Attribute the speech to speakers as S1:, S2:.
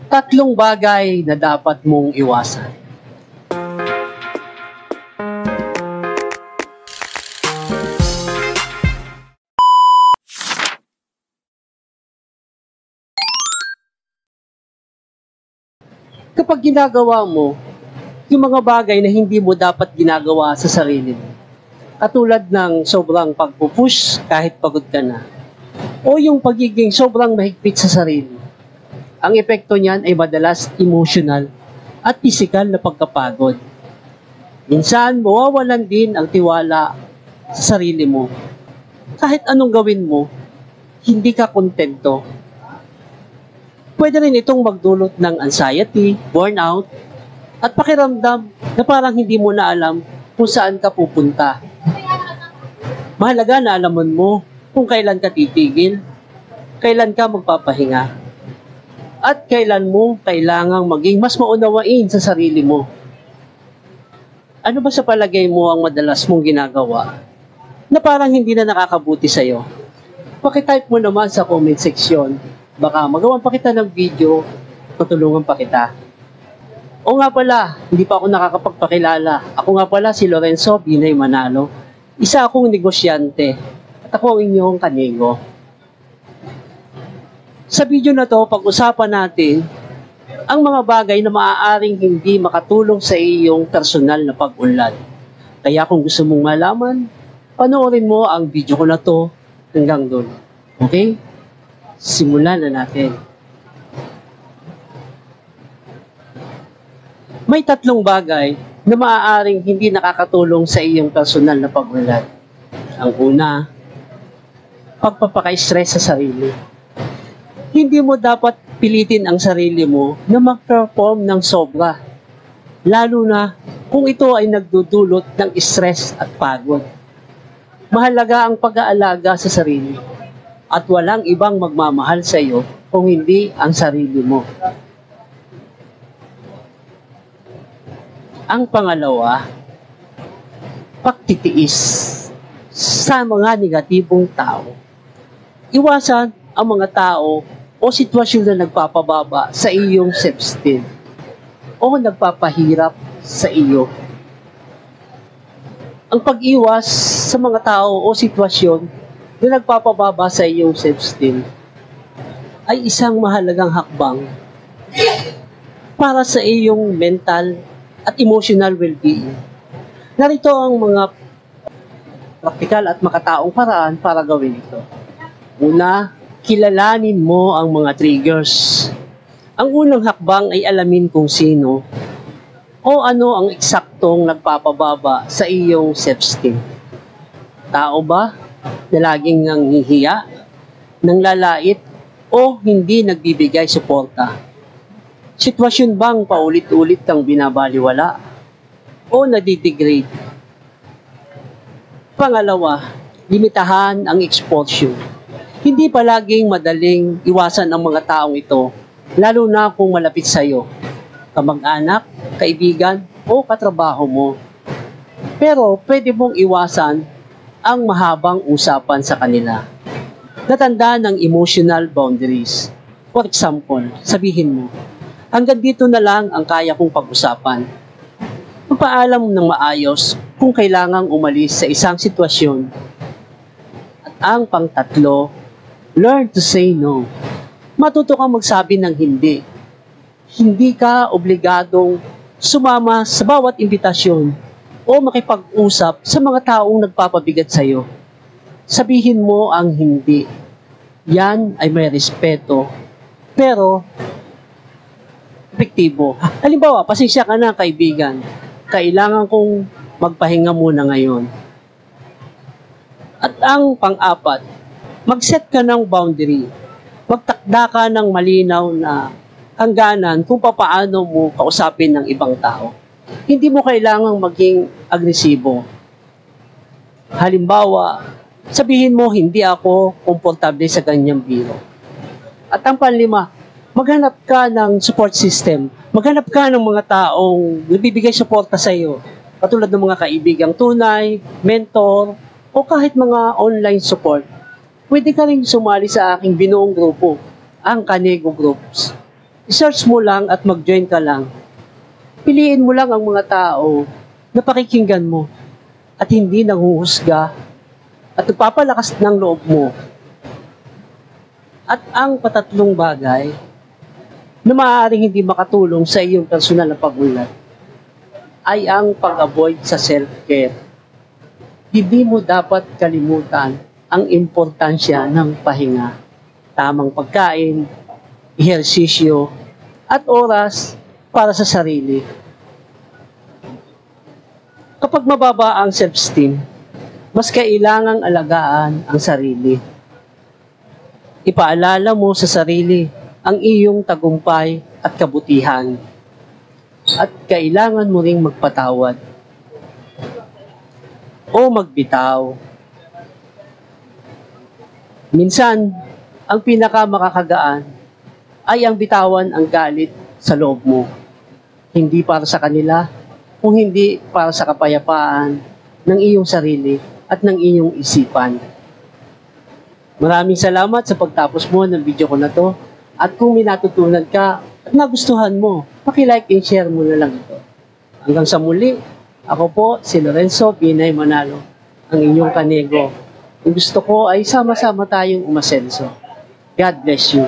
S1: Tatlong bagay na dapat mong iwasan. Kapag ginagawa mo yung mga bagay na hindi mo dapat ginagawa sa sarili mo, katulad ng sobrang pagpupush kahit pagod ka na, o yung pagiging sobrang mahigpit sa sarili, ang epekto niyan ay madalas emotional at physical na pagkapagod. Minsan, mawawalan din ang tiwala sa sarili mo. Kahit anong gawin mo, hindi ka kontento. Pwede rin itong magdulot ng anxiety, burnout, at pakiramdam na parang hindi mo na alam kung saan ka pupunta. Mahalaga na alaman mo kung kailan ka titigil, kailan ka magpapahinga, at kailan mo kailangang maging mas maunawain sa sarili mo. Ano ba sa palagay mo ang madalas mong ginagawa na parang hindi na nakakabuti sa'yo? Pakitype mo naman sa comment section. Baka magawan pa kita ng video, tutulungan pa kita. O nga pala, hindi pa ako nakakapagpakilala. Ako nga pala si Lorenzo Binay Manalo. Isa akong negosyante at ako ang inyong kanigo. Sa video na to, pag-usapan natin ang mga bagay na maaaring hindi makatulong sa iyong personal na pag-unlad. Kaya kung gusto mong malaman, panoorin mo ang video ko na to hanggang doon. Okay? Simulan na natin. May tatlong bagay na maaaring hindi nakakatulong sa iyong personal na pag-unlad. Ang una, pagpapaka-stress sa sarili. Hindi mo dapat pilitin ang sarili mo na mag-perform ng sobra, lalo na kung ito ay nagdudulot ng stress at pagod. Mahalaga ang pag-aalaga sa sarili at walang ibang magmamahal sa iyo kung hindi ang sarili mo. Ang pangalawa, pagtitiis sa mga negatibong tao. Iwasan ang mga tao o sitwasyon na nagpapababa sa iyong self-esteem o nagpapahirap sa iyo. Ang pag-iwas sa mga tao o sitwasyon na nagpapababa sa iyong self-esteem ay isang mahalagang hakbang para sa iyong mental at emotional well-being. Narito ang mga praktikal at makataong paraan para gawin ito. Una, kilalanin mo ang mga triggers. Ang unang hakbang ay alamin kung sino o ano ang eksaktong nagpapababa sa iyong self-esteem. Tao ba na laging nanghihiya, nanglalait, o hindi nagbibigay suporta? Sitwasyon bang paulit-ulit kang binabaliwala o nadidegrade? Pangalawa, limitahan ang exposure. Hindi palaging madaling iwasan ang mga taong ito, lalo na kung malapit sa iyo, kamag-anak, kaibigan, o katrabaho mo. Pero pwede mong iwasan ang mahabang usapan sa kanila. Natanda ng emotional boundaries. For example, sabihin mo, hanggang dito na lang ang kaya kong pag-usapan. Magpaalam ng maayos kung kailangang umalis sa isang sitwasyon. At ang pangtatlo, learn to say no. Matuto kang magsabi ng hindi. Hindi ka obligadong sumama sa bawat imbitasyon o makipag-usap sa mga taong nagpapabigat sa iyo. Sabihin mo ang hindi. Yan ay may respeto, pero epektibo. Halimbawa, pasensya ka na kaibigan. Kailangan kong magpahinga muna ngayon. At ang pang-apat, mag-set ka ng boundary. Magtakda ka ng malinaw na hangganan kung papaano mo kausapin ng ibang tao. Hindi mo kailangang maging agresibo. Halimbawa, sabihin mo, hindi ako komportable sa ganyang biro. At ang panlima, maghanap ka ng support system. Maghanap ka ng mga taong nagbibigay suporta sa iyo. Katulad ng mga kaibigang tunay, mentor, o kahit mga online support. Pwede ka rin sumali sa aking binuong grupo, ang Kanego Groups. I-search mo lang at mag-join ka lang. Piliin mo lang ang mga tao na pakikinggan mo at hindi nanghuhusga at nagpapalakas ng loob mo. At ang patatlong bagay na maaaring hindi makatulong sa iyong personal na pag-unlad ay ang pag-avoid sa self-care. Hindi mo dapat kalimutan ang importansya ng pahinga, tamang pagkain, ehersisyo, at oras para sa sarili. Kapag mababa ang self-esteem, mas kailangang alagaan ang sarili. Ipaalala mo sa sarili ang iyong tagumpay at kabutihan. At kailangan mo ring magpatawad o magbitaw. Minsan, ang pinakamakakagaan ay ang bitawan ang galit sa loob mo. Hindi para sa kanila, kung hindi para sa kapayapaan ng iyong sarili at ng iyong isipan. Maraming salamat sa pagtapos mo ng video ko na to. At kung may natutunan ka at nagustuhan mo, paki-like and share mo na lang ito. Hanggang sa muli, ako po si Lorenzo Pinay Manalo, ang inyong kanego. Ang gusto ko ay sama-sama tayong umasenso. God bless you.